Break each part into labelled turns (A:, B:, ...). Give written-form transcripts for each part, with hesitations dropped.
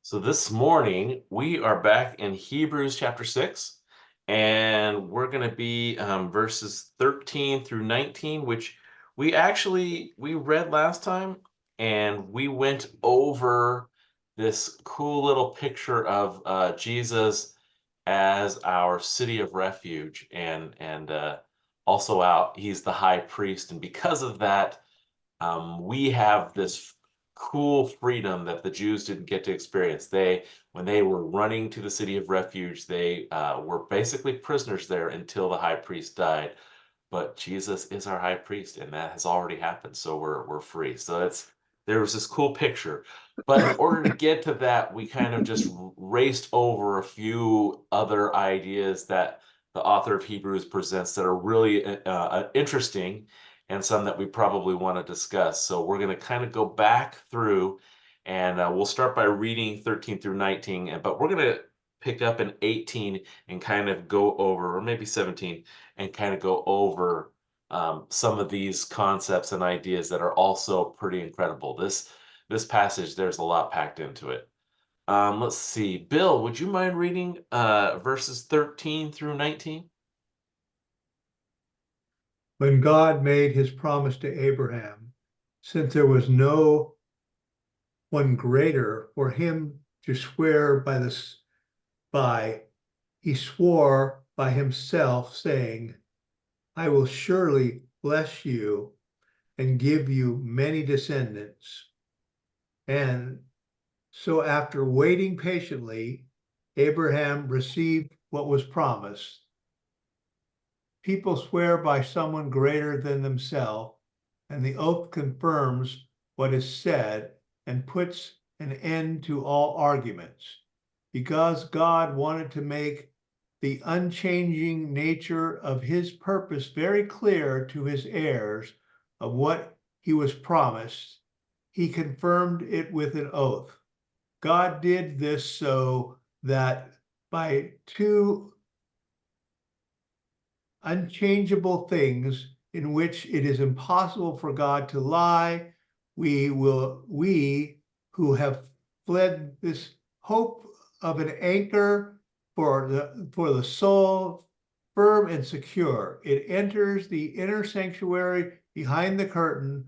A: So this morning we are back in Hebrews chapter 6, and we're going to be verses 13 through 19, which we read last time, and we went over this cool little picture of Jesus as our city of refuge, and also out he's the high priest, and because of that, we have this cool freedom that the Jews didn't get to experience. When they were running to the city of refuge, they were basically prisoners there until the high priest died. But Jesus is our high priest, and that has already happened, so we're free. So there was this cool picture. But in order to get to that, we kind of just raced over a few other ideas that the author of Hebrews presents that are really interesting, and some that we probably want to discuss. So we're going to kind of go back through, and we'll start by reading 13 through 19, but we're going to pick up in 18 and kind of go over, or maybe 17, and kind of go over some of these concepts and ideas that are also pretty incredible. This passage, there's a lot packed into it. Let's see. Bill, would you mind reading verses 13 through 19?
B: When God made his promise to Abraham, since there was no one greater for him to swear by, he swore by himself, saying, I will surely bless you and give you many descendants. And so after waiting patiently, Abraham received what was promised. People swear by someone greater than themselves, and the oath confirms what is said and puts an end to all arguments. Because God wanted to make the unchanging nature of his purpose very clear to his heirs of what he was promised, he confirmed it with an oath. God did this so that by two unchangeable things in which it is impossible for God to lie, we who have fled this hope of an anchor for the soul, firm and secure. It enters the inner sanctuary behind the curtain,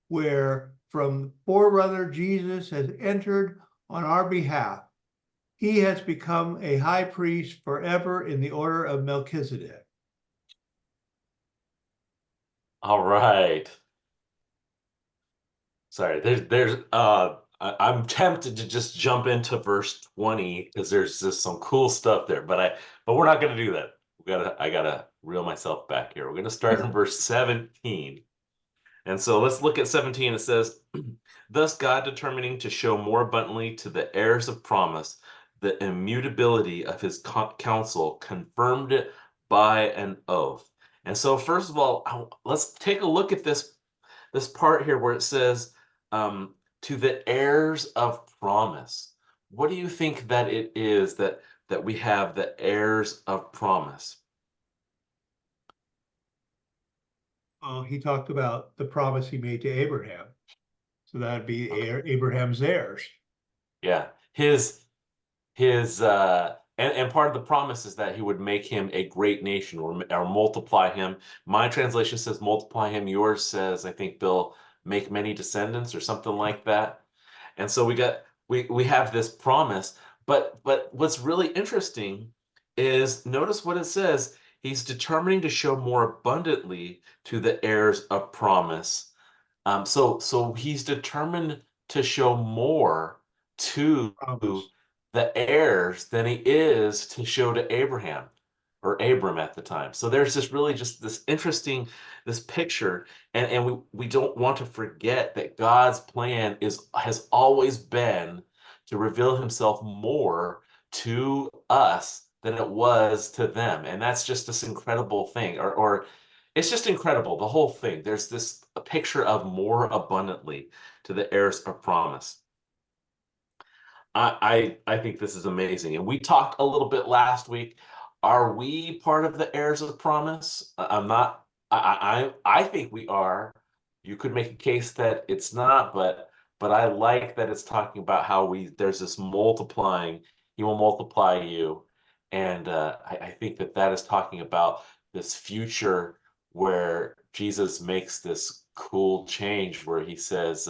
B: where from forerunner Jesus has entered on our behalf. He has become a high priest forever in the order of Melchizedek.
A: All right. Sorry, I'm tempted to just jump into verse 20 because there's just some cool stuff there, but we're not gonna do that. I gotta reel myself back here. We're gonna start in verse 17. And so let's look at 17. It says, Thus God determining to show more abundantly to the heirs of promise the immutability of his counsel, confirmed it by an oath. And so first of all, let's take a look at this part here where it says, to the heirs of promise. What do you think that it is that we have the heirs of promise?
B: He talked about the promise he made to Abraham. So that'd be
A: Okay.
B: Abraham's heirs.
A: Yeah. And part of the promise is that he would make him a great nation, or multiply him. My translation says multiply him. Yours says, I think, Bill, make many descendants or something like that. And so we have this promise, but what's really interesting is notice what it says. He's determining to show more abundantly to the heirs of promise. So he's determined to show more to
B: Promise.
A: the heirs than he is to show to Abraham or Abram at the time. So there's just this interesting this picture, and we don't want to forget that God's plan has always been to reveal himself more to us than it was to them. And that's just this incredible thing, or it's just incredible, the whole thing. There's this a picture of more abundantly to the heirs of promise. I think this is amazing. And we talked a little bit last week. Are we part of the heirs of promise? I'm not. I think we are. You could make a case that it's not, but but I like that it's talking about how there's this multiplying. He will multiply you, and I think that that is talking about this future where Jesus makes this cool change where he says,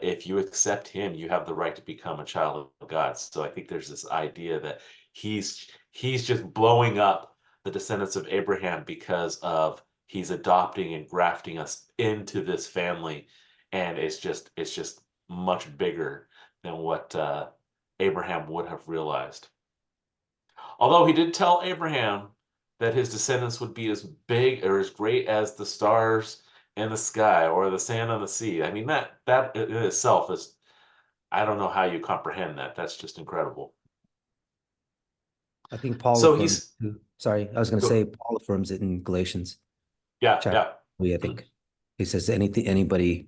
A: if you accept him, you have the right to become a child of God. So I think there's this idea that he's just blowing up the descendants of Abraham because of he's adopting and grafting us into this family, and it's just much bigger than what Abraham would have realized. Although he did tell Abraham that his descendants would be as big or as great as the stars in the sky or the sand on the sea. I mean, that in itself is, I don't know how you comprehend that. That's just incredible.
C: I think Paul
A: So
C: affirms. Sorry, I was going to say Paul affirms it in Galatians
A: yeah,
C: chapter
A: yeah.
C: 3, I think. He says anybody,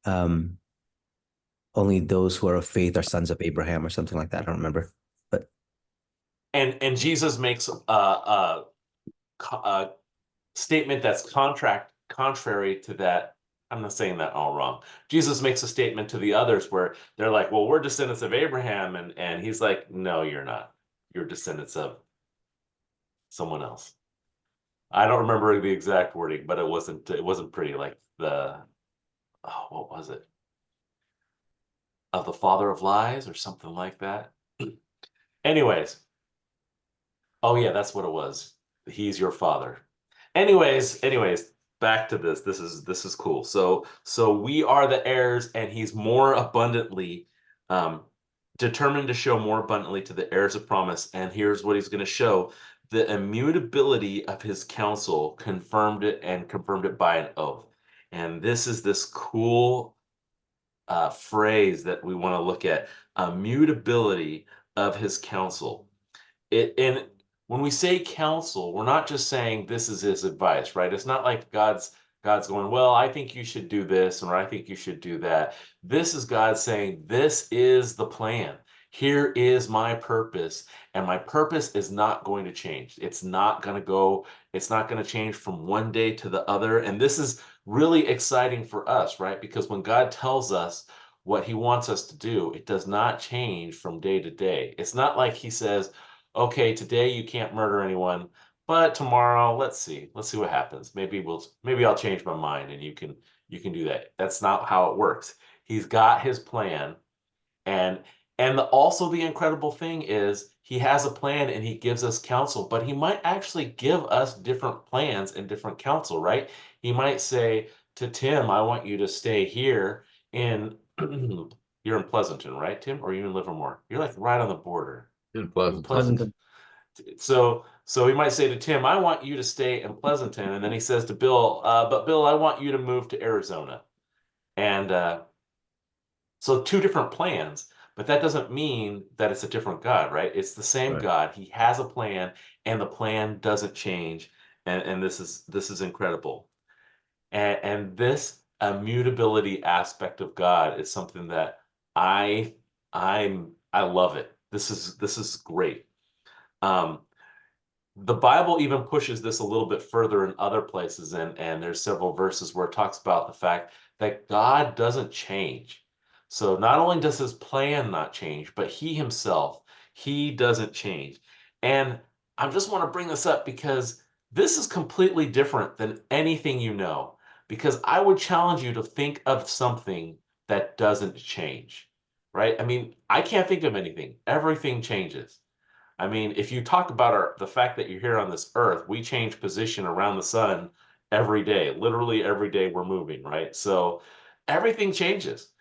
C: only those who are of faith are sons of Abraham or something like that. I don't remember, but
A: And Jesus makes a statement that's contrary to that. I'm not saying that all wrong. Jesus makes a statement to the others where they're like, well, we're descendants of Abraham, and he's like, no, you're not. You're descendants of someone else. I don't remember the exact wording, but it wasn't pretty, like what was it? Of the father of lies or something like that. Anyways, oh yeah, that's what it was. He's your father. Anyways, back to this. This is cool. So we are the heirs, and he's more abundantly um determined to show more abundantly to the heirs of promise. And here's what he's going to show: the immutability of his counsel confirmed it by an oath. And this cool phrase that we want to look at: immutability of his counsel. And when we say counsel, we're not just saying this is his advice, right? It's not like God's going, well, I think you should do this, or I think you should do that. This is God saying, this is the plan. Here is my purpose, and my purpose is not going to change. It's not going to change from one day to the other. And this is really exciting for us, right? Because when God tells us what he wants us to do, it does not change from day to day. It's not like he says, okay, today you can't murder anyone, but tomorrow, let's see what happens. Maybe I'll change my mind and you can do that. That's not how it works. He's got his plan, and also the incredible thing is he has a plan and he gives us counsel, but he might actually give us different plans and different counsel, right? He might say to Tim, I want you to stay here in you're in Pleasanton, right, Tim? Or are you in Livermore? You're like right on the border.
D: In Pleasanton.
A: Pleasanton. So he might say to Tim, I want you to stay in Pleasanton. And then he says to Bill, but Bill, I want you to move to Arizona. And so two different plans, but that doesn't mean that it's a different God, right? It's the same
D: Right.
A: God. He has a plan, and the plan doesn't change. And this is incredible. And this immutability aspect of God is something that I love it. This is great. The Bible even pushes this a little bit further in other places, and there's several verses where it talks about the fact that God doesn't change. So not only does his plan not change, but he himself, he doesn't change. And I just want to bring this up because this is completely different than anything you know, because I would challenge you to think of something that doesn't change, right? I mean, I can't think of anything. Everything changes. I mean, if you talk about the fact that you're here on this earth, we change position around the sun every day. Literally every day we're moving, right? So everything changes.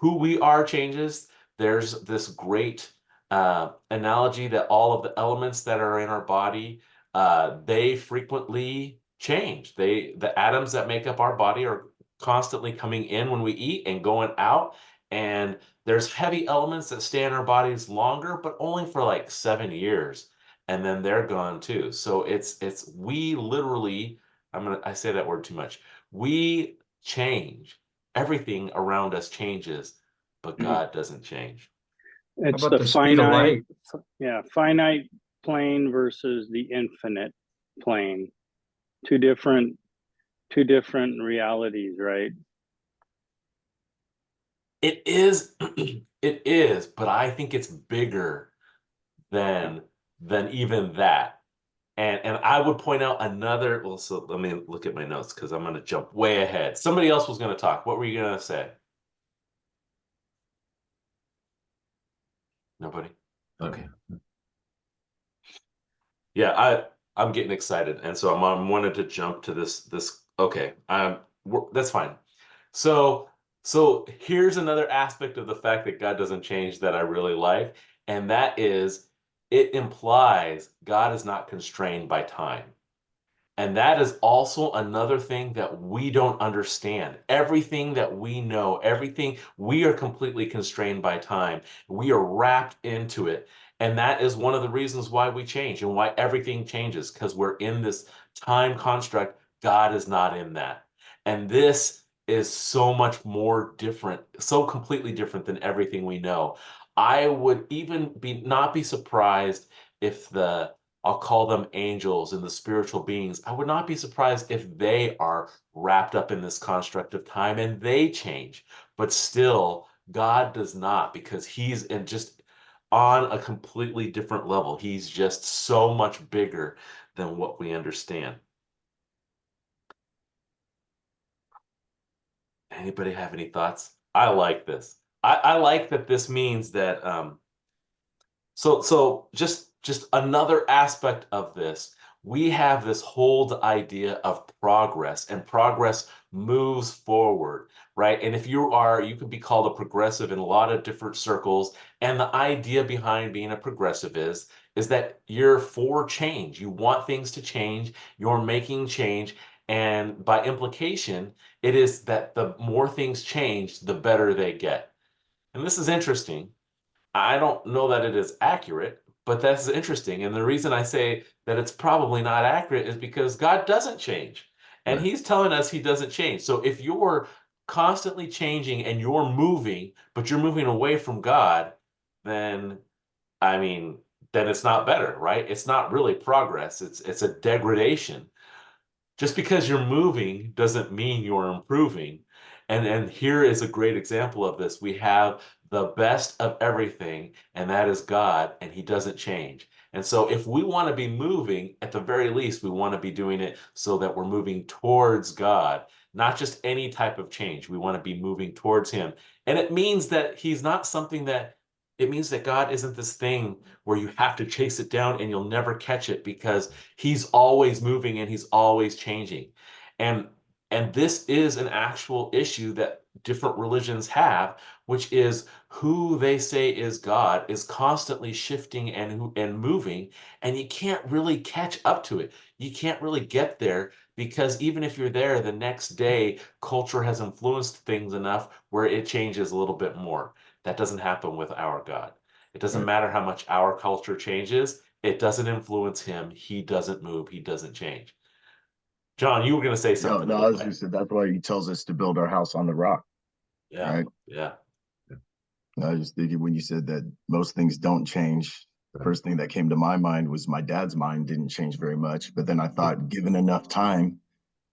A: Who we are changes. There's this great analogy that all of the elements that are in our body, they frequently change. The atoms that make up our body are constantly coming in when we eat and going out. And there's heavy elements that stay in our bodies longer, but only for like 7 years, and then they're gone too. So it's we literally, I say that word too much. We change. Everything around us changes, but God doesn't change.
D: How
E: It's
D: about
E: the
D: the speed of light?
E: finite plane versus the infinite plane. Two different realities, right?
A: It is, it is, but I think it's bigger than even that. And I would point out another, well, so let me look at my notes because I'm going to jump way ahead. Somebody else was going to talk. What were you going to say? Nobody? Okay. Yeah, I'm getting excited, and so I'm wanted to jump to this. Okay, that's fine. So here's another aspect of the fact that God doesn't change that I really like, and that is it implies God is not constrained by time. And that is also another thing that we don't understand. Everything that we know, everything, we are completely constrained by time. We are wrapped into it. And that is one of the reasons why we change and why everything changes, because we're in this time construct. God is not in that. And this is so much more different, so completely different than everything we know. I would even not be surprised if I'll call them angels and the spiritual beings. I would not be surprised if they are wrapped up in this construct of time and they change. But still, God does not, because he's in just on a completely different level. He's just so much bigger than what we understand. Anybody have any thoughts? I like this. I like that this means that so just another aspect of this, we have this whole idea of progress, and progress moves forward, right? And if you could be called a progressive in a lot of different circles, and the idea behind being a progressive is that you're for change. You want things to change, you're making change, and by implication, it is that the more things change, the better they get. And this is interesting. I don't know that it is accurate, but that's interesting. And the reason I say that it's probably not accurate is because God doesn't change. And
D: Right.
A: he's telling us he doesn't change. So if you're constantly changing and you're moving, but you're moving away from God, then I mean, then it's not better, right? It's not really progress. It's a degradation. Just because you're moving doesn't mean you're improving. And here is a great example of this. We have the best of everything, and that is God, and he doesn't change. And so if we want to be moving, at the very least, we want to be doing it so that we're moving towards God, not just any type of change. We want to be moving towards him. And it means that he's not something that it means that God isn't this thing where you have to chase it down and you'll never catch it, because he's always moving and he's always changing. And this is an actual issue that different religions have, which is who they say is God is constantly shifting and moving, and you can't really catch up to it. You can't really get there, because even if you're there the next day, culture has influenced things enough where it changes a little bit more. That doesn't happen with our God. It doesn't
D: Right.
A: matter how much our culture changes. It doesn't influence him. He doesn't move. He doesn't change. John, you were going to say
D: No,
A: something
D: no, I was
A: anyway.
D: just said that's why he tells us to build our house on the rock,
A: Yeah,
D: right?
A: yeah,
D: I was thinking when you said that most things don't change, the first thing that came to my mind was my dad's mind didn't change very much. But then I thought, given enough time,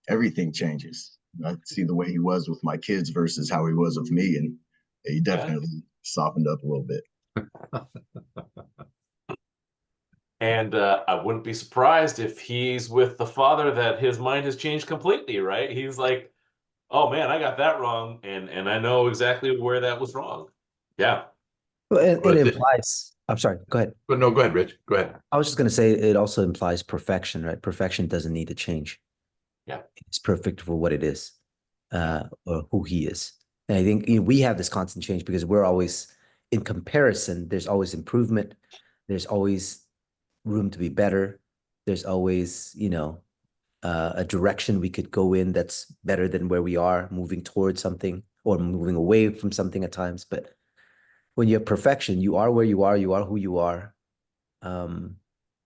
D: everything changes. I see the way he was with my kids versus how he was with me, and he
A: yeah.
D: definitely softened up a little bit.
A: And I wouldn't be surprised if he's with the father that his mind has changed completely, right? He's like, oh man, I got that wrong, and I know exactly where that was wrong. Yeah,
C: Well, it
F: But
C: implies, I'm sorry, go ahead.
F: but no, go ahead, Rich. Go ahead.
C: I was just going to say it also implies perfection, right? Perfection doesn't need to change.
A: yeah,
C: It's perfect for what it is, or who he is. And I think we have this constant change because we're always in comparison. There's always improvement. There's always room to be better. There's always, a direction we could go in that's better than where we are, moving towards something or moving away from something at times. But when you have perfection, you are where you are who you are. Um,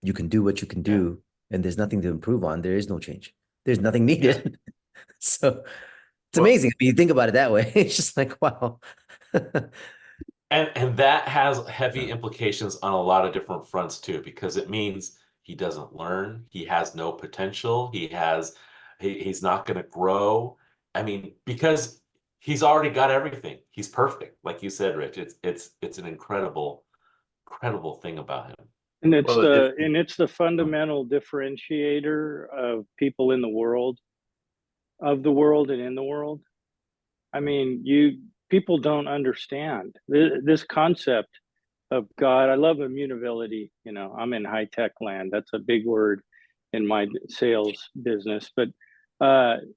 C: you can do what you can
A: yeah.
C: do, and there's nothing to improve on. There is no change. There's nothing
A: Yeah.
C: needed. So it's
A: Well,
C: amazing. If you think about it that way, it's just like, wow.
A: and that has heavy implications on a lot of different fronts too, because it means he doesn't learn, he has no potential, he's not going to grow. I mean, because he's already got everything. He's perfect. Like you said, Rich, it's an incredible thing about him.
E: And it's
F: Well,
E: the fundamental differentiator of people in the world, of the world and in the world. I mean, people don't understand this concept of God. I love immutability. You know, I'm in high tech land. That's a big word in my sales business. But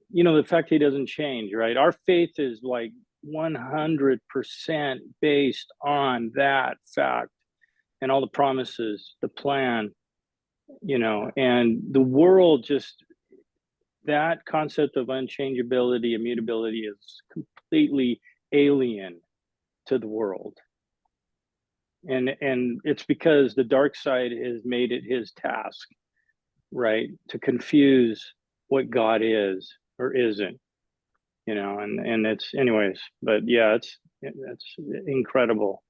E: you know, the fact he doesn't change, right? Our faith is like 100% based on that fact and all the promises, the plan, you know, and the world just, that concept of unchangeability, immutability is completely alien to the world. And it's because the dark side has made it his task, right, to confuse what God is or isn't, you know, and it's anyways, but yeah, it's incredible.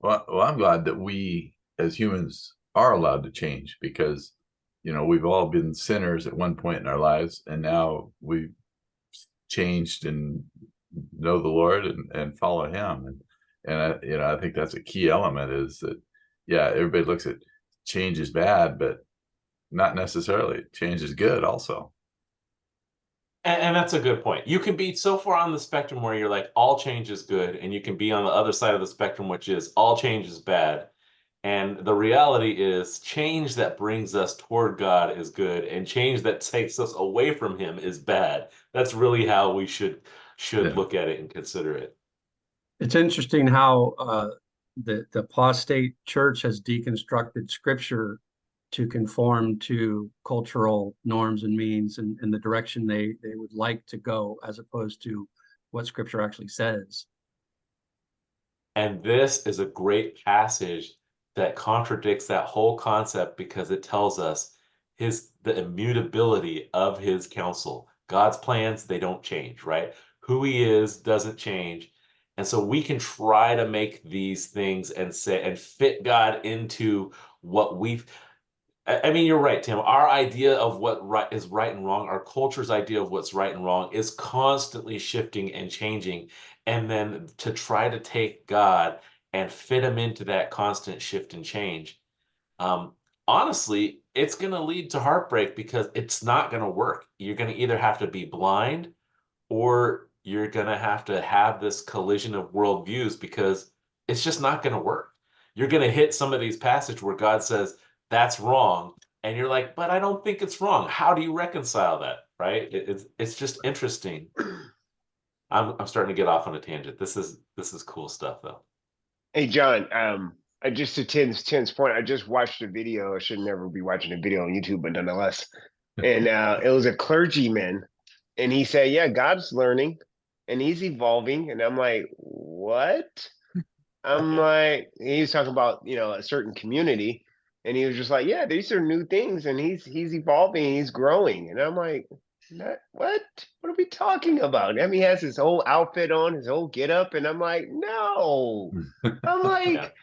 F: Well, I'm glad that we as humans are allowed to change, because, you know, we've all been sinners at one point in our lives, and now we've changed and know the Lord and follow him. And I, you know, I think that's a key element, is that, yeah, everybody looks at change is bad, but not necessarily. Change is good also.
A: And that's a good point. You can be so far on the spectrum where you're like, all change is good, and you can be on the other side of the spectrum, which is all change is bad. And the reality is, change that brings us toward God is good, and change that takes us away from him is bad. That's really how we should
F: Yeah.
A: look at it and consider it.
G: It's interesting how the apostate church has deconstructed scripture to conform to cultural norms and means and the direction they would like to go, as opposed to what scripture actually says.
A: And this is a great passage that contradicts that whole concept, because it tells us the immutability of his counsel. God's plans, they don't change, right? Who he is doesn't change. And so we can try to make these things and fit God into what I mean, you're right, Tim. Our idea of what is right and wrong, our culture's idea of what's right and wrong, is constantly shifting and changing. And then to try to take God and fit him into that constant shift and change, honestly, it's going to lead to heartbreak, because it's not going to work. You're going to either have to be blind, or you're going to have this collision of worldviews, because it's just not going to work. You're going to hit some of these passages where God says, that's wrong. And you're like, but I don't think it's wrong. How do you reconcile that? Right? It's just interesting. I'm starting to get off on a tangent. This is cool stuff though.
H: Hey, John, I just to Tim's point, I just watched a video. I should never be watching a video on YouTube, but nonetheless. And it was a clergyman, and he said, yeah, God's learning and he's evolving. And I'm like, what? I'm like, he was talking about, you know, a certain community, and he was just like, yeah, these are new things, and he's evolving, he's growing. And I'm like, what are we talking about? I mean, he has his whole outfit on, his whole get up, and I'm like, no. I'm like,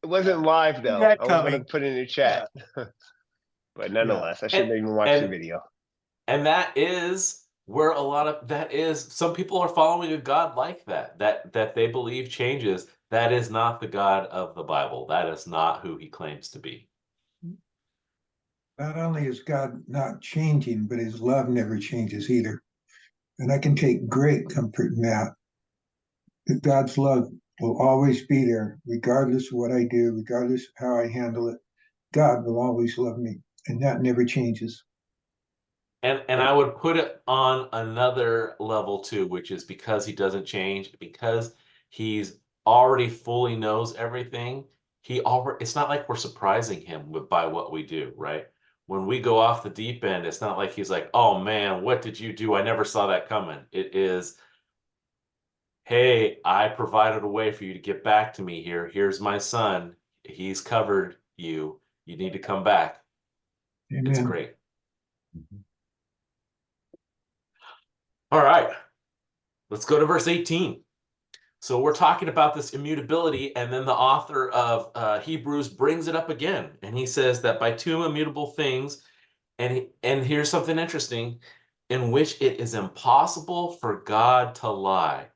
H: it wasn't live though. I was gonna put it in the chat. But nonetheless, I shouldn't even watch the video.
A: And that is where some people are following a God like that they believe changes. That is not the God of the Bible. That is not who he claims to be.
I: Not only is God not changing, but his love never changes either. And I can take great comfort in that God's love will always be there, regardless of what I do, regardless of how I handle it. God will always love me, and that never changes.
A: And I would put it on another level too, which is because he doesn't change, because he's already fully knows everything. It's not like we're surprising him by what we do, right? When we go off the deep end, it's not like he's like, oh man, what did you do? I never saw that coming. It is, hey, I provided a way for you to get back to me here. Here's my son. He's covered you. You need to come back.
I: Amen.
A: It's great. All right, let's go to verse 18. So we're talking about this immutability, and then the author of Hebrews brings it up again, and he says that by two immutable things, and here's something interesting, in which it is impossible for God to lie.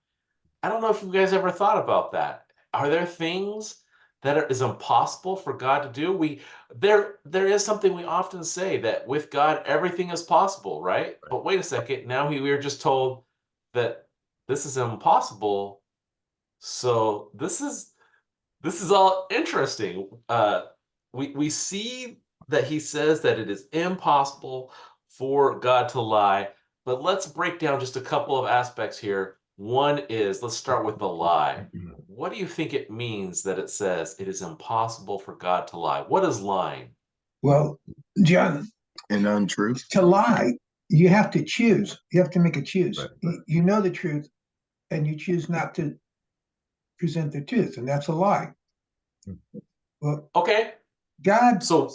A: I don't know if you guys ever thought about that. Are there things that is impossible for God to do? There is something we often say that with God everything is possible, right? But wait a second, now we were just told that this is impossible. So this is all interesting. We see that he says that it is impossible for God to lie, but let's break down just a couple of aspects here. One is, let's start with the lie. What do you think it means that it says it is impossible for God to lie? What is lying?
I: Well, John,
D: And untruth.
I: to lie, you have to choose. You have to make a choose.
F: Right,
I: You know the truth, and you choose not to present the truth, and that's a lie. Well,
A: Okay,
I: God
A: so,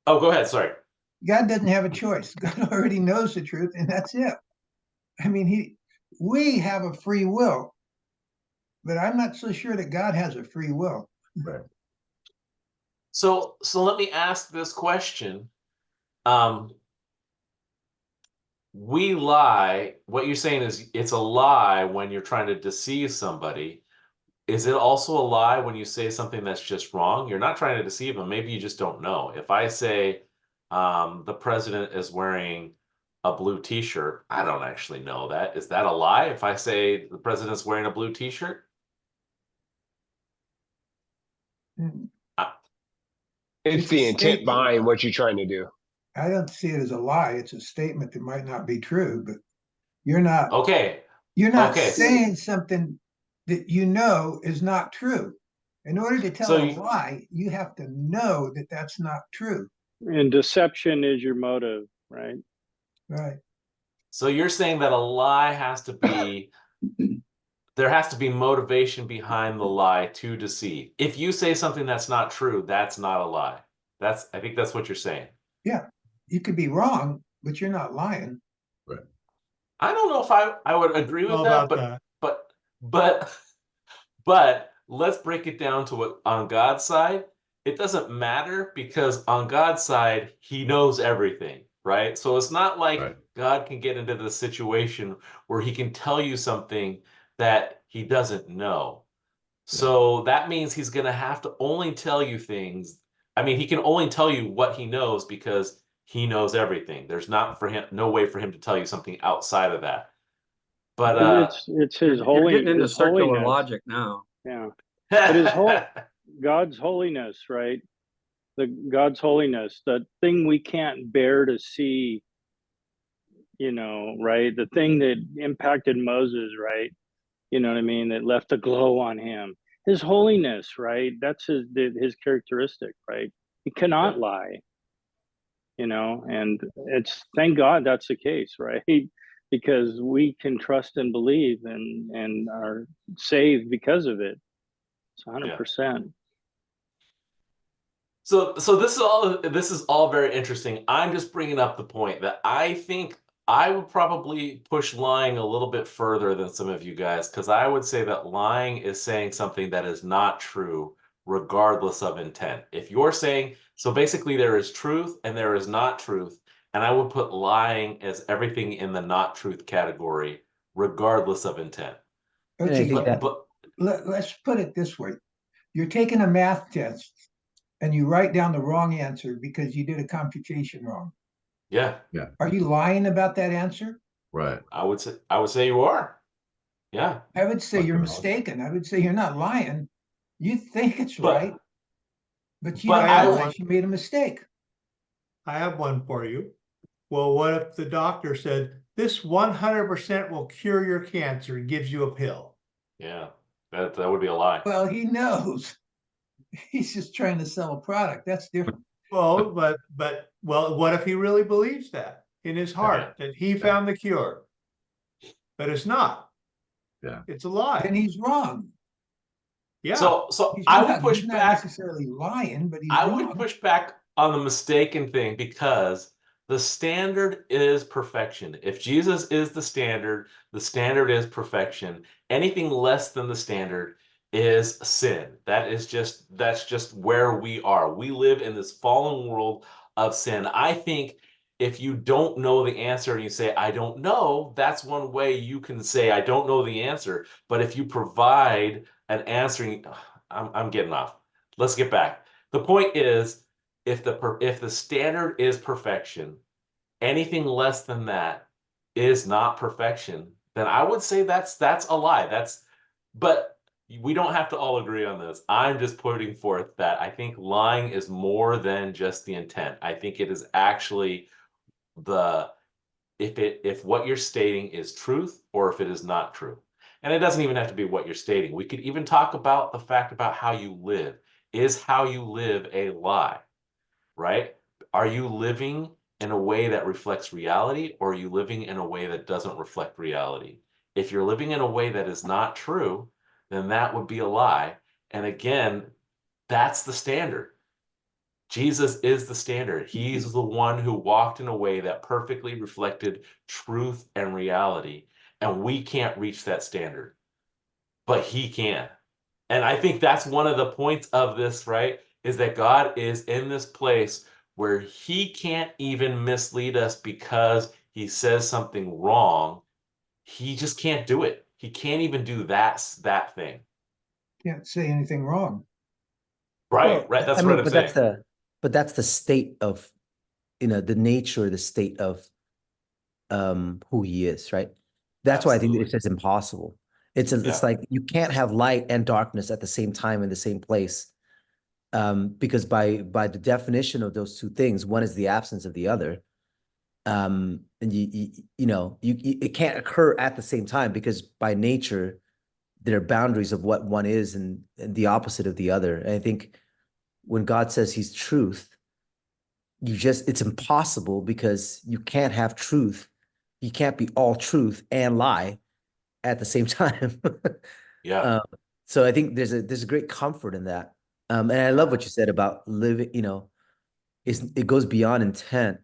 A: oh, go ahead, sorry.
I: God doesn't have a choice. God already knows the truth, and that's it. I mean, we have a free will, but I'm not so sure that God has a free will.
F: right.
A: So let me ask this question. We lie. What you're saying is it's a lie when you're trying to deceive somebody. Is it also a lie when you say something that's just wrong? You're not trying to deceive them. Maybe you just don't know. If I say the president is wearing a blue t-shirt, I don't actually know that. Is that a lie if I say the president's wearing a blue t-shirt?
H: It's the intent behind what you're trying to do.
I: I don't see it as a lie. It's a statement that might not be true, but you're not
A: Okay. Okay.
I: saying something that you know is not true. In order to tell
A: So
I: a
A: you-
I: lie, you have to know that that's not true.
E: And deception is your motive, right?
I: Right.
A: So you're saying that a lie has to be, there has to be motivation behind the lie to deceive. If you say something that's not true, that's not a lie. I think that's what you're saying.
I: Yeah. You could be wrong, but you're not lying.
A: I don't know if I would agree with
B: How
A: that,
B: about
A: but let's break it down to what on God's side, it doesn't matter because on God's side, he knows everything, right? So it's not like
F: Right.
A: God can get into the situation where he can tell you something that he doesn't know. So that means he's going to have to only tell you things. I mean, he can only tell you what he knows because he knows everything. There's no way for him to tell you something outside of that. But
E: It's his
G: You're getting into
E: his
G: circular
E: holiness.
G: logic now.
E: Yeah. But his whole God's holiness, right? God's holiness, the thing we can't bear to see, right? The thing that impacted Moses, right? You know what I mean? That left a glow on him. His holiness, right? That's his characteristic, right? He cannot lie, and it's thank God that's the case, right? Because we can trust and believe and are saved because of it. It's 100%.
A: So this is all very interesting. I'm just bringing up the point that I think I would probably push lying a little bit further than some of you guys, because I would say that lying is saying something that is not true, regardless of intent. If you're saying, so basically there is truth and there is not truth, and I would put lying as everything in the not truth category, regardless of intent.
C: And I
I: Okay,
C: think that
I: let's put it this way. You're taking a math test and you write down the wrong answer because you did a computation wrong.
A: Yeah,
I: Are you lying about that answer?
F: Right.
A: I would say you are. Yeah.
I: I would say you're
F: Fucking
I: mistaken. I would say you're not lying. You think it's
A: But-
I: right, but you
A: but
I: don't
A: I
I: realize
B: want-
I: you made a mistake.
B: I have one for you. Well, what if the doctor said, this 100% will cure your cancer and gives you a pill?
A: Yeah, that would be a lie.
I: Well, he knows. He's just trying to sell a product. That's different.
B: Well, well, what if he really believes that in his heart, that he found the cure? But it's not.
F: Yeah.
B: It's a lie.
I: And he's wrong.
B: Yeah.
A: So
I: He's
A: I
I: not,
A: would push
I: he's not
A: back.
I: necessarily lying, but he's
A: I
I: wrong.
A: would push back on the mistaken thing because the standard is perfection. If Jesus is the standard is perfection. Anything less than the standard is sin. That's just where we are. We live in this fallen world of sin. I think if you don't know the answer and you say, I don't know, that's one way you can say, I don't know the answer. But if you provide an answer, I'm getting off. Let's get back. The point is, if the standard is perfection, anything less than that is not perfection, then I would say that's a lie. But we don't have to all agree on this. I'm just putting forth that I think lying is more than just the intent. I think it is actually if what you're stating is truth or if it is not true. And it doesn't even have to be what you're stating. We could even talk about the fact about how you live. Is how you live a lie, right? Are you living in a way that reflects reality, or are you living in a way that doesn't reflect reality? If you're living in a way that is not true, then that would be a lie. And again, that's the standard. Jesus is the standard. He's the one who walked in a way that perfectly reflected truth and reality. And we can't reach that standard, but he can. And I think that's one of the points of this, right? Is that God is in this place where he can't even mislead us because he says something wrong. He just can't do it. He can't even do that thing.
I: Can't say anything wrong.
A: Right,
C: Well,
A: right. That's
C: I
A: what
C: mean,
A: I'm
C: but
A: saying.
C: that's the state of, the nature, the state of who he is, right? That's why I think
A: Absolutely.
C: it says impossible. It's
A: Yeah.
C: like you can't have light and darkness at the same time in the same place. Because by the definition of those two things, one is the absence of the other. And it can't occur at the same time because by nature, there are boundaries of what one is and the opposite of the other. And I think when God says he's truth, it's impossible because you can't have truth. You can't be all truth and lie at the same time.
A: Yeah.
C: So I think there's a great comfort in that. And I love what you said about living, it goes beyond intent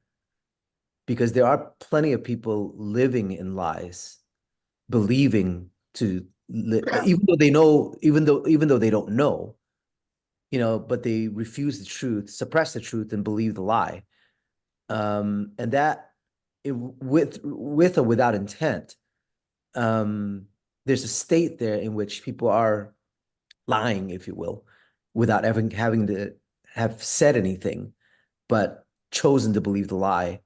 C: because there are plenty of people living in lies, believing even though they know, even though they don't know, but they refuse the truth, suppress the truth, and believe the lie. And that with or without intent, there's a state there in which people are lying, if you will, without ever having to have said anything, but chosen to believe the lie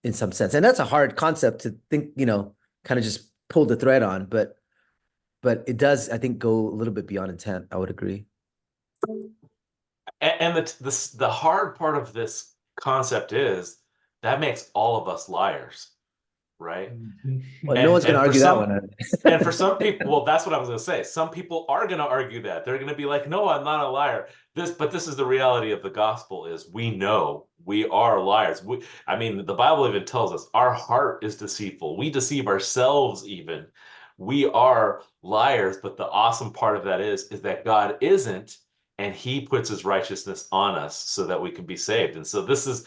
C: in some sense. And that's a hard concept to think, kind of just pull the thread on, but it does, I think, go a little bit beyond intent. I would agree.
A: And the hard part of this concept is that makes all of us liars, right?
C: Well, no one's going to argue that one.
A: And for some people, well, that's what I was going to say. Some people are going to argue that. They're going to be like, no, I'm not a liar. But this is the reality of the gospel is we know we are liars. I mean, the Bible even tells us our heart is deceitful. We deceive ourselves even. We are liars, but the awesome part of that is that God isn't, and he puts his righteousness on us so that we can be saved. And so this is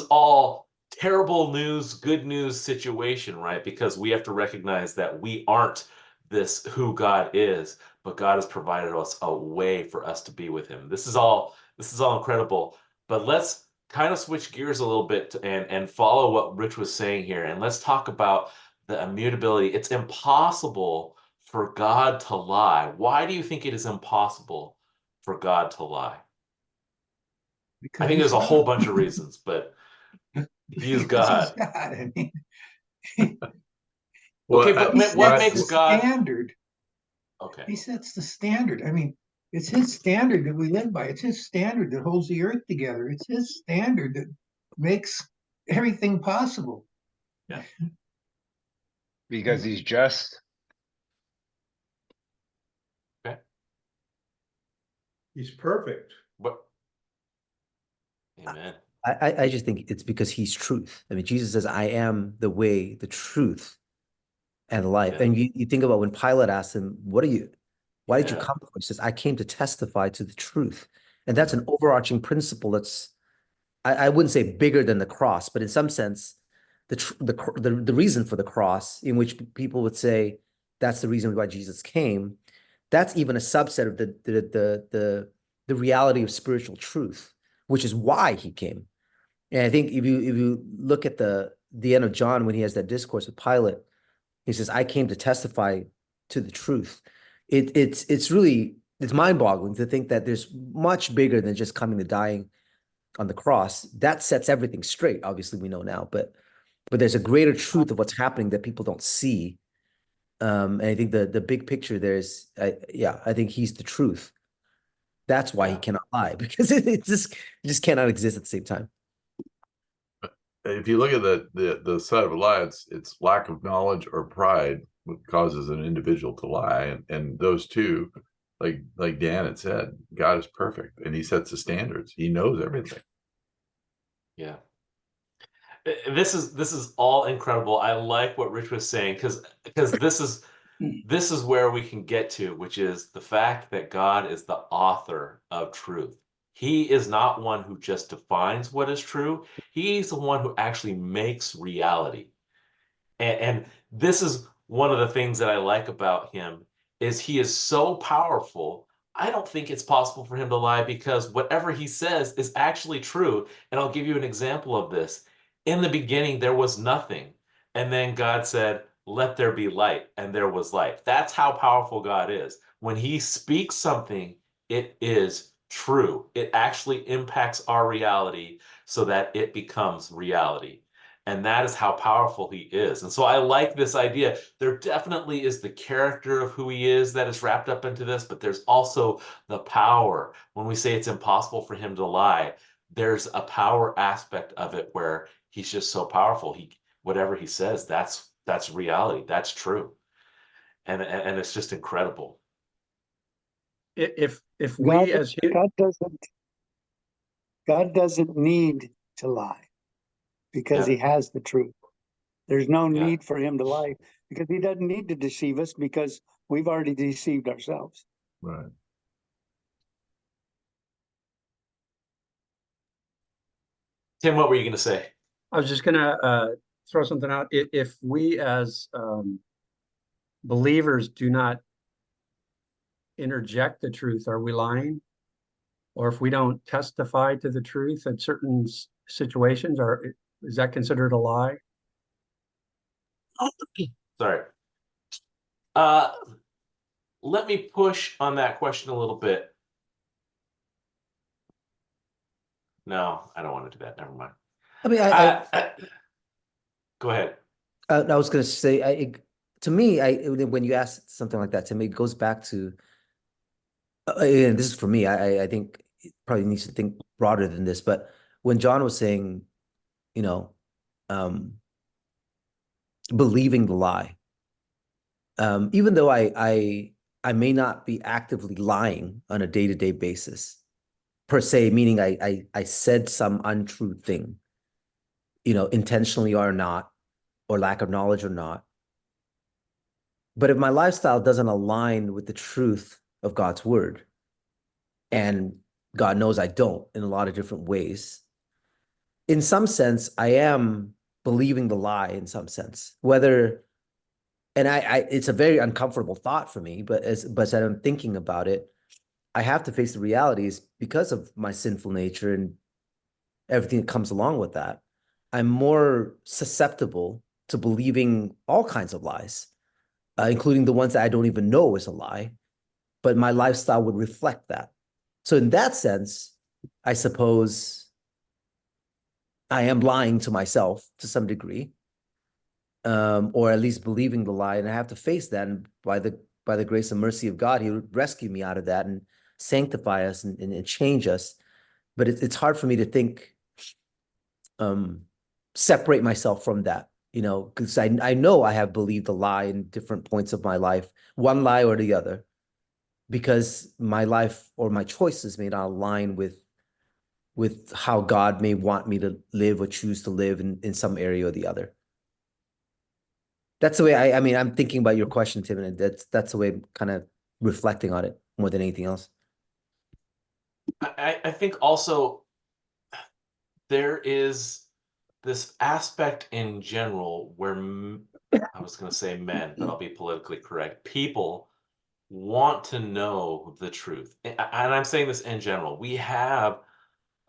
A: all terrible news, good news situation, right? Because we have to recognize that we aren't this who God is, but God has provided us a way for us to be with him. This is all incredible. But let's kind of switch gears a little bit and follow what Rich was saying here. And let's talk about the immutability. It's impossible for God to lie. Why do you think it is impossible for God to lie? I think there's a whole bunch of reasons, but he's God.
I: I mean,
A: Okay, but what makes God
I: standard?
A: Okay.
I: He sets the standard. I mean, it's his standard that we live by. It's his standard that holds the earth together. It's his standard that makes everything possible.
A: Yeah.
H: Because he's just.
A: Okay.
B: He's perfect.
A: But Amen.
C: I just think it's because he's truth. I mean, Jesus says, I am the way, the truth, and the life.
A: Yeah.
C: And you think about when Pilate asked him, why did you
A: Yeah.
C: come for? He says, I came to testify to the truth. And that's an overarching principle that's, I wouldn't say bigger than the cross, but in some sense, the reason for the cross, in which people would say that's the reason why Jesus came, that's even a subset of the reality of spiritual truth, which is why he came. And I think if you look at the end of John when he has that discourse with Pilate, he says, "I came to testify to the truth." It's really it's mind-boggling to think that there's much bigger than just coming to dying on the cross. That sets everything straight. Obviously, we know now, but there's a greater truth of what's happening that people don't see. And I think the big picture there is, I think he's the truth. That's why he cannot lie, because it just cannot exist at the same time.
F: If you look at the side of a lie, it's lack of knowledge or pride what causes an individual to lie, and those two, like Dan had said, God is perfect and he sets the standards. He knows everything.
A: Yeah. This is all incredible. I like what Rich was saying because this is where we can get to, which is the fact that God is the author of truth. He is not one who just defines what is true. He's the one who actually makes reality. And this is one of the things that I like about him is he is so powerful. I don't think it's possible for him to lie because whatever he says is actually true. And I'll give you an example of this. In the beginning, there was nothing. And then God said, let there be light, and there was light. That's how powerful God is. When he speaks something, it is true. It actually impacts our reality so that it becomes reality. And that is how powerful he is. And so I like this idea. There definitely is the character of who he is that is wrapped up into this, but there's also the power. When we say it's impossible for him to lie, there's a power aspect of it where he's just so powerful. Whatever he says, that's reality. That's true. And it's just incredible.
G: If we as
J: God doesn't need to lie because he has the truth. There's no need for him to lie because he doesn't need to deceive us because we've already deceived ourselves.
F: Right.
A: Tim, what were you going to say?
G: I was just going to throw something out. If we as believers do not interject the truth, are we lying? Or if we don't testify to the truth in certain situations, is that considered a lie?
A: Sorry. Let me push on that question a little bit. No, I don't want to do that. Never mind.
C: I mean,
A: go ahead.
C: I was going to say, to me, when you ask something like that, to me, it goes back to, and this is for me, I think it probably needs to think broader than this, but when John was saying, believing the lie, even though I may not be actively lying on a day-to-day basis, per se, meaning I said some untrue thing, intentionally or not, or lack of knowledge or not. But if my lifestyle doesn't align with the truth of God's word, and God knows I don't in a lot of different ways, in some sense, I am believing the lie in some sense, and it's a very uncomfortable thought for me, but as I'm thinking about it, I have to face the realities because of my sinful nature and everything that comes along with that. I'm more susceptible to believing all kinds of lies, including the ones that I don't even know is a lie, but my lifestyle would reflect that. So in that sense, I suppose I am lying to myself to some degree, or at least believing the lie, and I have to face that. And by the grace and mercy of God, he would rescue me out of that and sanctify us and change us. But it's hard for me to think, separate myself from that, because I know I have believed a lie in different points of my life, one lie or the other, because my life or my choices may not align with how God may want me to live or choose to live in some area or the other. That's the way I'm thinking about your question, Tim, and that's the way I'm kind of reflecting on it more than anything else.
A: I think also there is this aspect in general where I was going to say men, but I'll be politically correct. People want to know the truth. And I'm saying this in general. We have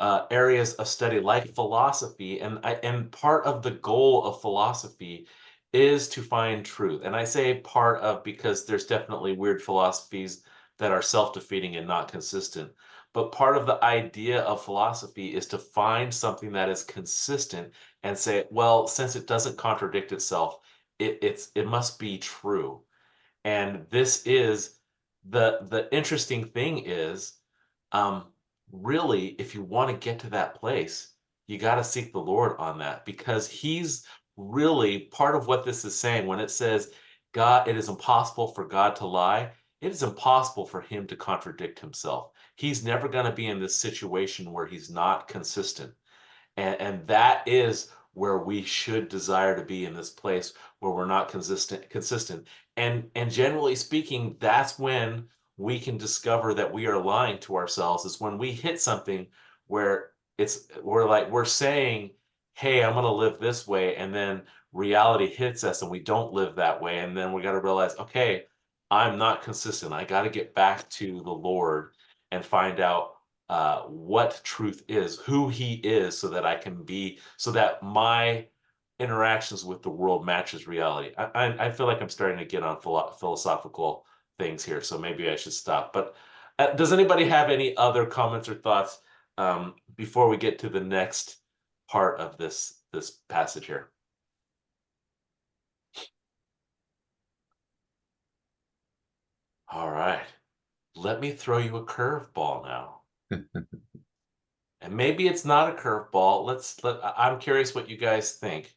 A: areas of study like philosophy, and part of the goal of philosophy is to find truth. And I say part of because there's definitely weird philosophies that are self-defeating and not consistent. But part of the idea of philosophy is to find something that is consistent and say, well, since it doesn't contradict itself, it must be true. And this is the interesting thing is, really, if you want to get to that place, you got to seek the Lord on that, because he's really part of what this is saying when it says God, it is impossible for God to lie. It is impossible for him to contradict himself. He's never going to be in this situation where he's not consistent. And that is where we should desire to be, in this place where we're not consistent. And generally speaking, that's when we can discover that we are lying to ourselves, is when we hit something where we're saying, hey, I'm going to live this way, and then reality hits us and we don't live that way, and then we got to realize, okay, I'm not consistent. I got to get back to the Lord and find out what truth is, who he is, so that I can be, so that my interactions with the world matches reality. I feel like I'm starting to get on philosophical things here, so maybe I should stop. But does anybody have any other comments or thoughts before we get to the next part of this passage here? All right, let me throw you a curveball now. And maybe it's not a curveball. I'm curious what you guys think.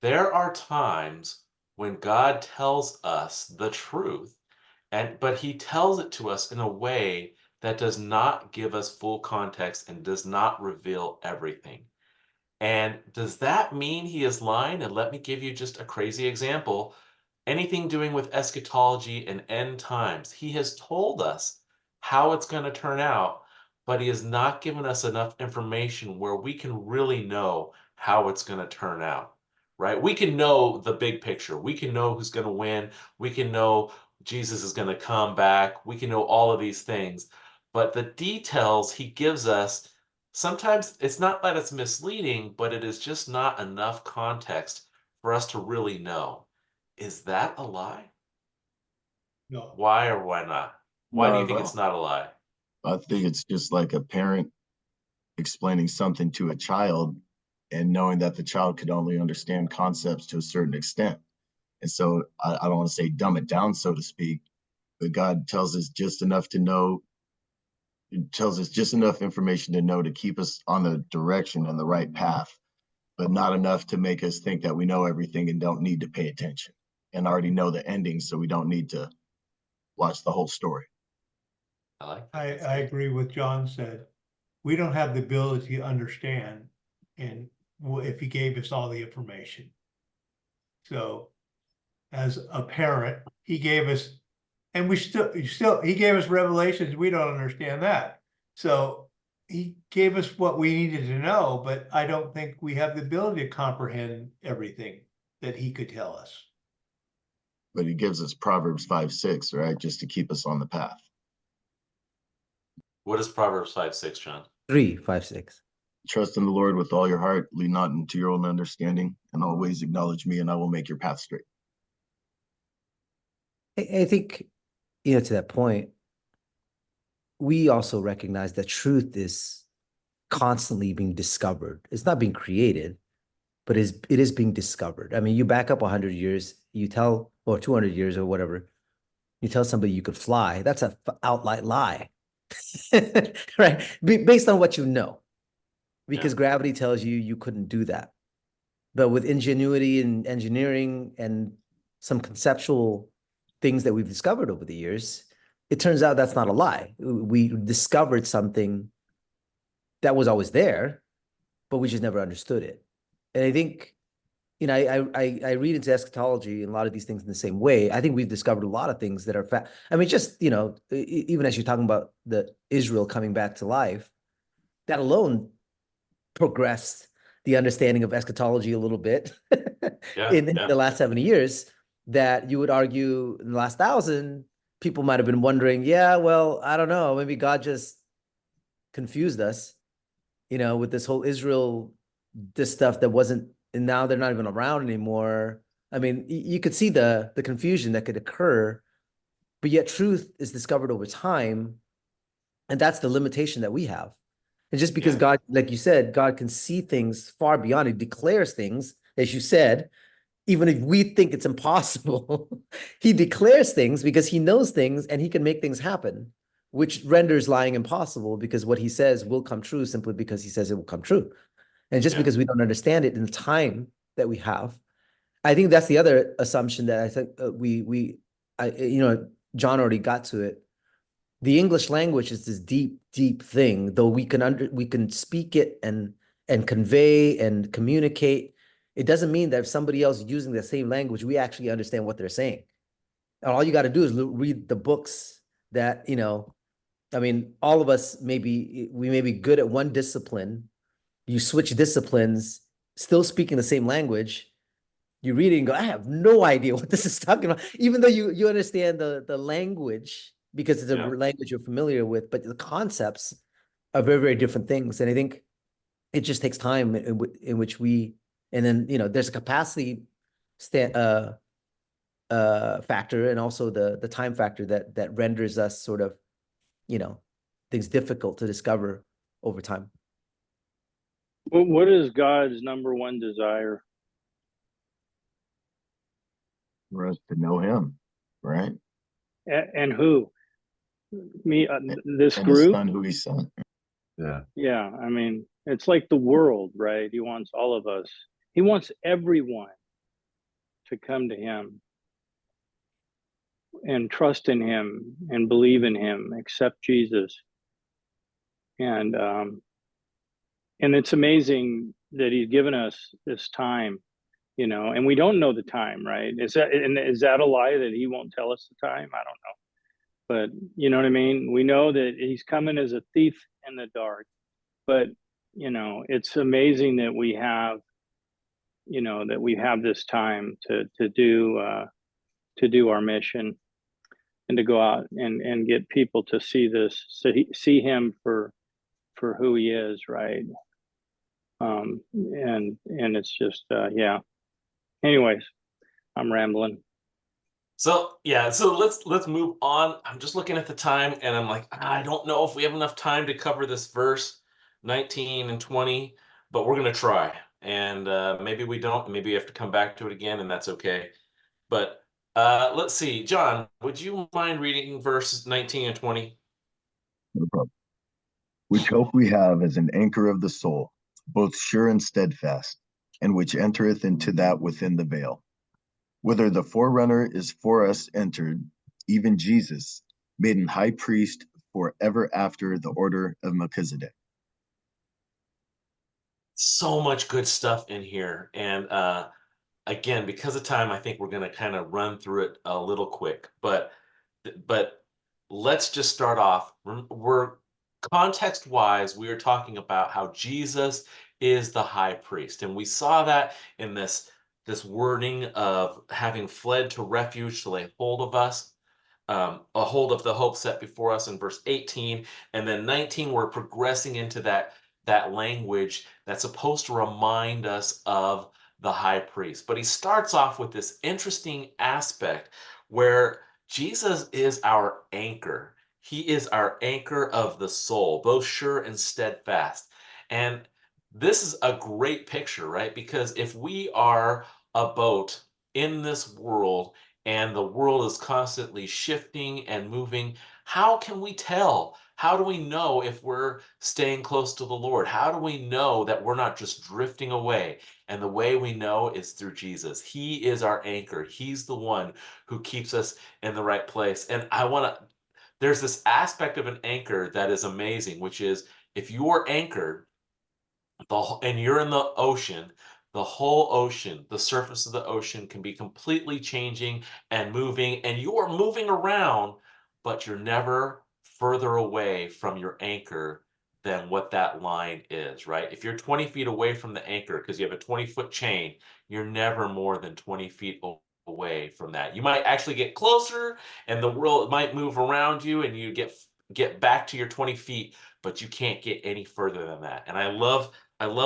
A: There are times when God tells us the truth, but he tells it to us in a way that does not give us full context and does not reveal everything. And does that mean he is lying? And let me give you just a crazy example. Anything doing with eschatology and end times, he has told us how it's going to turn out, but he has not given us enough information where we can really know how it's going to turn out, right? We can know the big picture. We can know who's going to win. We can know Jesus is going to come back. We can know all of these things. But the details he gives us, sometimes it's not that it's misleading, but it is just not enough context for us to really know. Is that a lie?
B: No.
A: Why or why not? Why do you think
D: No.
A: it's not a lie?
D: I think it's just like a parent explaining something to a child and knowing that the child could only understand concepts to a certain extent. And so I don't want to say dumb it down, so to speak, but God tells us just enough to know. It tells us just enough information to know to keep us on the direction and the right path, but not enough to make us think that we know everything and don't need to pay attention and already know the ending, so we don't need to watch the whole story.
A: I like
B: I
A: that.
B: agree with John said. We don't have the ability to understand, and if he gave us all the information. So as a parent, he gave us, and he gave us revelations. We don't understand that. So he gave us what we needed to know, but I don't think we have the ability to comprehend everything that he could tell us.
D: But he gives us Proverbs 5:6, right? Just to keep us on the path.
A: What is Proverbs 5:6, John?
C: 3, 5, 6.
D: Trust in the Lord with all your heart, lean not into your own understanding, and always acknowledge me, and I will make your path straight.
C: I think, to that point, we also recognize that truth is constantly being discovered. It's not being created, but it is being discovered. I mean, you back up 100 years, or 200 years or whatever, you tell somebody you could fly, that's an outright lie, right? Based on what you know, because gravity tells you you couldn't do that. But with ingenuity and engineering and some conceptual things that we've discovered over the years, it turns out that's not a lie. We discovered something that was always there, but we just never understood it. And I think, I read into eschatology and a lot of these things in the same way. I think we've discovered a lot of things that are I mean, just, even as you're talking about the Israel coming back to life, that alone progressed the understanding of eschatology a little bit in the last 70 years, that you would argue in the last 1,000, people might have been wondering, yeah, well, I don't know, maybe God just confused us with this whole Israel, this stuff that wasn't, and now they're not even around anymore. I mean, you could see the confusion that could occur, but yet truth is discovered over time. And that's the limitation that we have. And just because God, like you said, God can see things far beyond, he declares things, as you said, even if we think it's impossible, he declares things because he knows things and he can make things happen, which renders lying impossible because what he says will come true simply because he says it will come true. And just because we don't understand it in the time that we have, I think that's the other assumption that I think John already got to it. The English language is this deep, deep thing, though we can speak it and convey and communicate. It doesn't mean that if somebody else is using the same language, we actually understand what they're saying. And all you got to do is read the books that, I mean, all of us we may be good at one discipline. You switch disciplines, still speaking the same language. You read it and go, I have no idea what this is talking about, even though you understand the language because it's a language you're familiar with, but the concepts are very, very different things. And I think it just takes time in which and then, there's a capacity factor and also the time factor that renders us sort of, things difficult to discover over time.
E: What is God's number one desire?
D: For us to know him, right?
E: And who? This
D: and
E: group?
D: His son who he sent.
E: Yeah, I mean, it's like the world, right? He wants all of us. He wants everyone to come to him and trust in him and believe in him, accept Jesus. And it's amazing that he's given us this time, and we don't know the time, right? Is that a lie that he won't tell us the time? I don't know. But you know what I mean? We know that he's coming as a thief in the dark, but it's amazing that we have, this time to do our mission and to go out and get people to see him for who he is, right? And it's just anyways, I'm rambling.
A: So let's move on. I'm just looking at the time and I'm like, I don't know if we have enough time to cover this verse 19 and 20, but we're gonna try. And maybe we don't, maybe we have to come back to it again, and that's okay. But let's see, John, would you mind reading verses 19 and 20?
D: No problem. Which hope we have as an anchor of the soul, both sure and steadfast, and which entereth into that within the veil, whither the forerunner is for us entered, even Jesus, made an high priest forever after the order of Melchizedek.
A: So much good stuff in here. And again, because of time, I think we're going to kind of run through it a little quick. But let's just start off. We're context-wise, we are talking about how Jesus is the high priest. And we saw that in this wording of having fled to refuge to lay hold of us, a hold of the hope set before us in verse 18. And then 19, we're progressing into that language that's supposed to remind us of the high priest. But he starts off with this interesting aspect where Jesus is our anchor. He is our anchor of the soul, both sure and steadfast. And this is a great picture, right? Because if we are a boat in this world and the world is constantly shifting and moving, how can we tell? How do we know if we're staying close to the Lord? How do we know that we're not just drifting away? And the way we know is through Jesus. He is our anchor. He's the one who keeps us in the right place. And there's this aspect of an anchor that is amazing, which is if you're anchored and you're in the ocean, the whole ocean, the surface of the ocean can be completely changing and moving, and you are moving around, but you're never further away from your anchor than what that line is, right? If you're 20 feet away from the anchor because you have a 20-foot chain, you're never more than 20 feet away from that. You might actually get closer and the world might move around you and you get get back to your 20 feet, but you can't get any further than that. And I love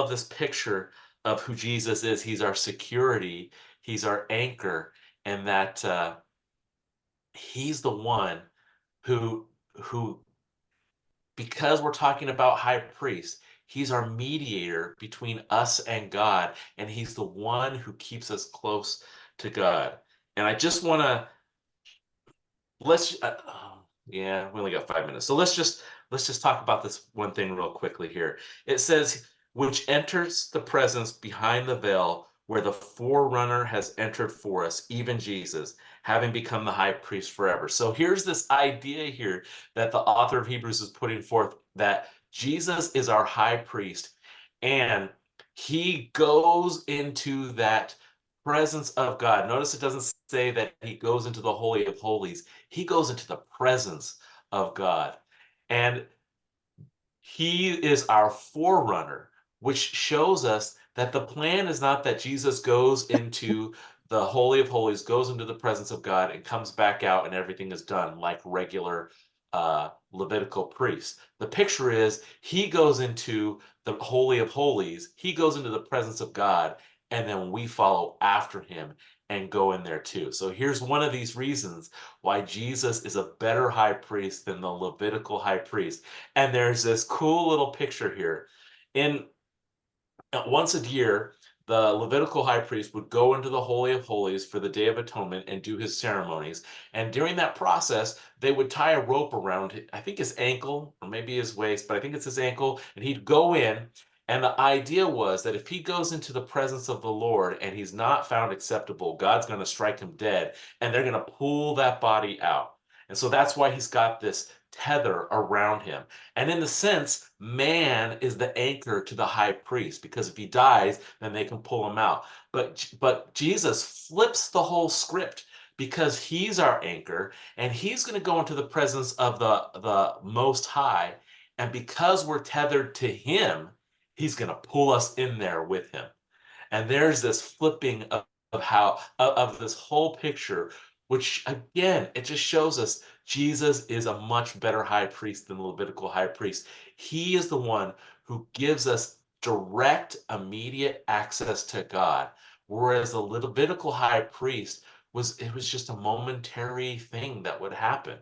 A: this picture of who Jesus is. He's our security, he's our anchor, and that he's the one who because we're talking about high priest, he's our mediator between us and God, and he's the one who keeps us close to God. And I just want to yeah, we only got 5 minutes, so let's just talk about this one thing real quickly here. It says, which enters the presence behind the veil, where the forerunner has entered for us, even Jesus, having become the high priest forever. So here's this idea here that the author of Hebrews is putting forth, that Jesus is our high priest, and he goes into that presence of God. Notice it doesn't say that he goes into the Holy of Holies. He goes into the presence of God. And he is our forerunner, which shows us that the plan is not that Jesus goes into the Holy of Holies, goes into the presence of God, and comes back out and everything is done like regular Levitical priests. The picture is he goes into the Holy of Holies, he goes into the presence of God, and then we follow after him and go in there too. So here's one of these reasons why Jesus is a better high priest than the Levitical high priest. And there's this cool little picture here. Once a year, the Levitical high priest would go into the Holy of Holies for the Day of Atonement and do his ceremonies. And during that process, they would tie a rope around, I think, his ankle or maybe his waist, but I think it's his ankle. And he'd go in. And the idea was that if he goes into the presence of the Lord and he's not found acceptable, God's going to strike him dead and they're going to pull that body out. And so that's why he's got this tether around him. And in the sense, man is the anchor to the high priest, because if he dies, then they can pull him out. But Jesus flips the whole script, because he's our anchor and he's going to go into the presence of the Most High. And because we're tethered to him, he's going to pull us in there with him. And there's this flipping of this whole picture, which again, it just shows us Jesus is a much better high priest than the Levitical high priest. He is the one who gives us direct, immediate access to God, whereas the Levitical high priest was just a momentary thing that would happen.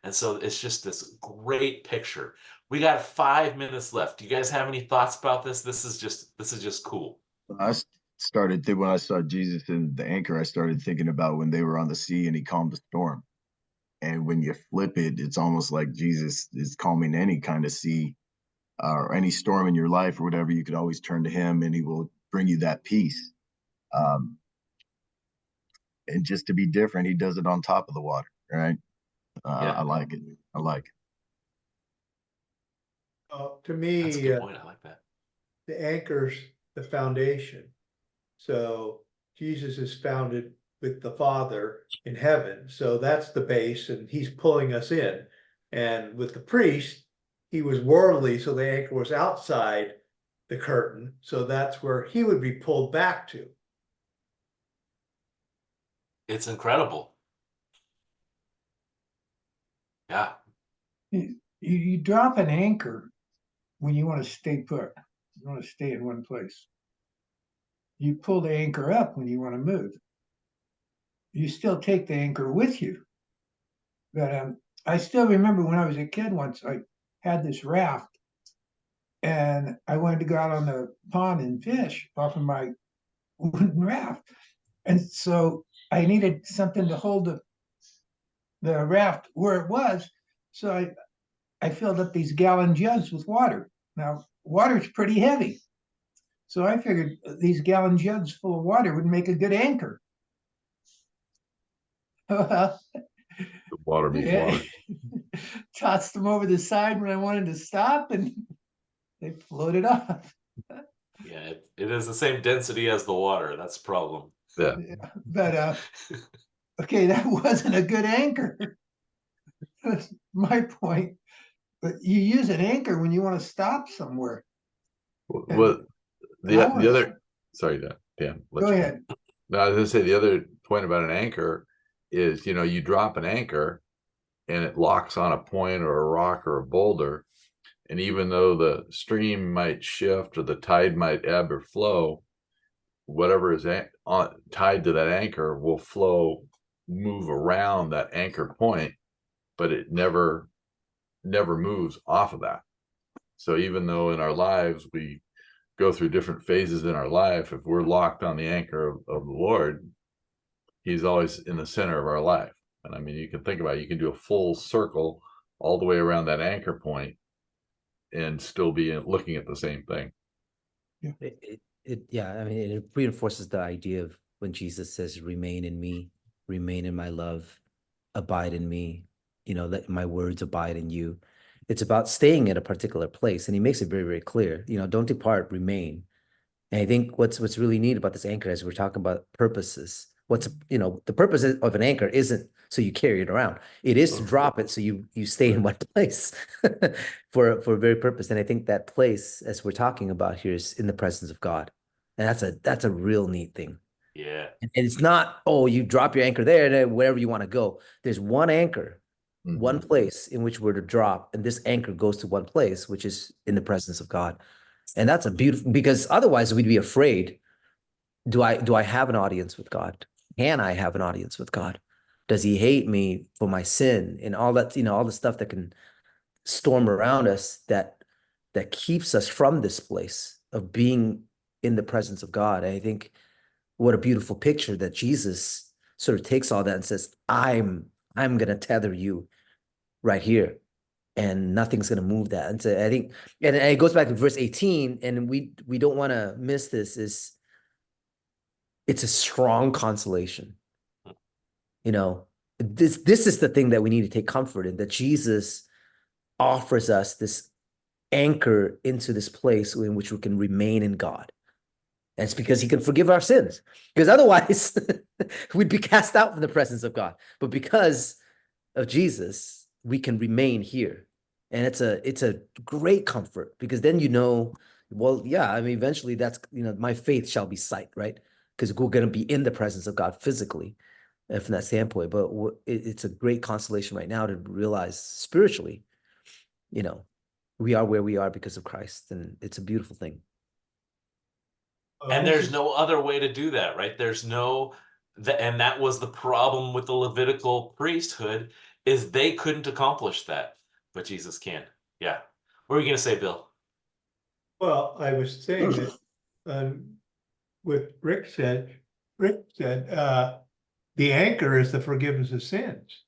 A: And so it's just this great picture. We got 5 minutes left. Do you guys have any thoughts about this? This is just cool.
D: When I saw Jesus in the anchor, I started thinking about when they were on the sea and he calmed the storm. And when you flip it, it's almost like Jesus is calming any kind of sea or any storm in your life or whatever. You could always turn to him and he will bring you that peace. And just to be different, he does it on top of the water, right?
A: Yeah.
D: I like it. I like it.
B: To me,
A: That's a good point. I like that.
B: the anchor's the foundation. So Jesus is founded with the Father in heaven. So that's the base, and he's pulling us in. And with the priest, he was worldly, so the anchor was outside the curtain. So that's where he would be pulled back to.
A: It's incredible. Yeah.
I: You drop an anchor when you want to stay put. You want to stay in one place. You pull the anchor up when you want to move. You still take the anchor with you. But I still remember when I was a kid once, I had this raft and I wanted to go out on the pond and fish off of my wooden raft. And so I needed something to hold the raft where it was. So I filled up these gallon jugs with water. Now, water's pretty heavy. So I figured these gallon jugs full of water would make a good anchor. Well,
F: The water means water.
I: tossed them over the side when I wanted to stop and they floated off.
A: Yeah, it is the same density as the water. That's the problem.
F: Yeah.
I: But okay, that wasn't a good anchor. That's my point. But you use an anchor when you want to stop somewhere.
F: Well, the other, sorry, Dan.
I: Go ahead.
F: No, I was gonna say the other point about an anchor is, you know, you drop an anchor and it locks on a point or a rock or a boulder. And even though the stream might shift or the tide might ebb or flow, whatever is tied to that anchor will move around that anchor point, but it never moves off of that. So even though in our lives we go through different phases in our life, if we're locked on the anchor of the Lord, he's always in the center of our life. And I mean, you can think about it, you can do a full circle all the way around that anchor point and still be looking at the same thing.
C: Yeah, I mean, it reinforces the idea of when Jesus says, remain in me, remain in my love, abide in me, let my words abide in you. It's about staying at a particular place. And he makes it very, very clear, don't depart, remain. And I think what's really neat about this anchor, as we're talking about purposes, the purpose of an anchor isn't so you carry it around. It is to drop it so you stay in one place for a very purpose. And I think that place, as we're talking about here, is in the presence of God. And that's a real neat thing.
A: Yeah.
C: And it's not, you drop your anchor there and wherever you want to go. There's one anchor, one place in which we're to drop, and this anchor goes to one place, which is in the presence of God. And that's a beautiful, because otherwise we'd be afraid. Do I have an audience with God? Can I have an audience with God? Does he hate me for my sin and all that, all the stuff that can storm around us that keeps us from this place of being in the presence of God? And I think what a beautiful picture that Jesus sort of takes all that and says, I'm going to tether you right here, and nothing's going to move that. And so I think, and it goes back to verse 18, and we don't want to miss this, is it's a strong consolation. This is the thing that we need to take comfort in, that Jesus offers us this anchor into this place in which we can remain in God. And it's because he can forgive our sins, because otherwise we'd be cast out from the presence of God. But because of Jesus, we can remain here. And it's a great comfort, because then well, yeah, I mean, eventually that's, my faith shall be sight, right? Because we're going to be in the presence of God physically from that standpoint. But it's a great consolation right now to realize spiritually, we are where we are because of Christ, and it's a beautiful thing.
A: And there's no other way to do that, right? And that was the problem with the Levitical priesthood, is they couldn't accomplish that, but Jesus can. Yeah. What were you going to say, Bill?
B: Well, I was saying that what Rick said, the anchor is the forgiveness of sins.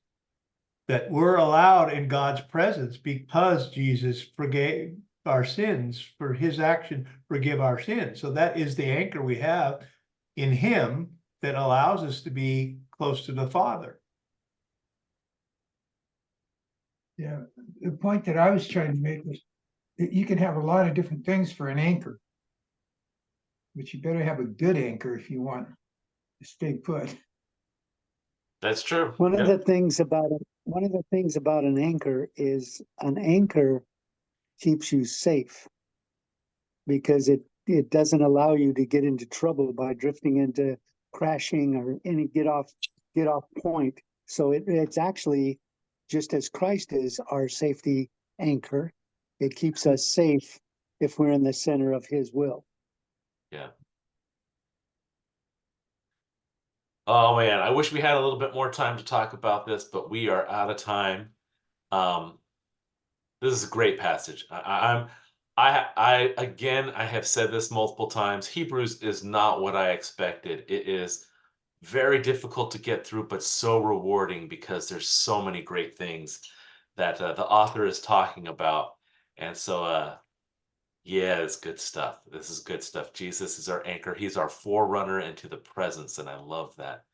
B: That we're allowed in God's presence because Jesus forgave our sins, for his action, forgive our sins. So that is the anchor we have in him that allows us to be close to the Father.
I: Yeah, the point that I was trying to make was that you can have a lot of different things for an anchor, but you better have a good anchor if you want to stay put.
A: That's true.
J: One of the things about an anchor is an anchor keeps you safe, because it doesn't allow you to get into trouble by drifting into crashing or any get off point. So it's actually, just as Christ is our safety anchor, it keeps us safe if we're in the center of his will.
A: Yeah. Oh man, I wish we had a little bit more time to talk about this, but we are out of time. This is a great passage. I have said this multiple times. Hebrews is not what I expected. It is very difficult to get through, but so rewarding, because there's so many great things that the author is talking about. And so, yeah, it's good stuff. This is good stuff. Jesus is our anchor. He's our forerunner into the presence, and I love that.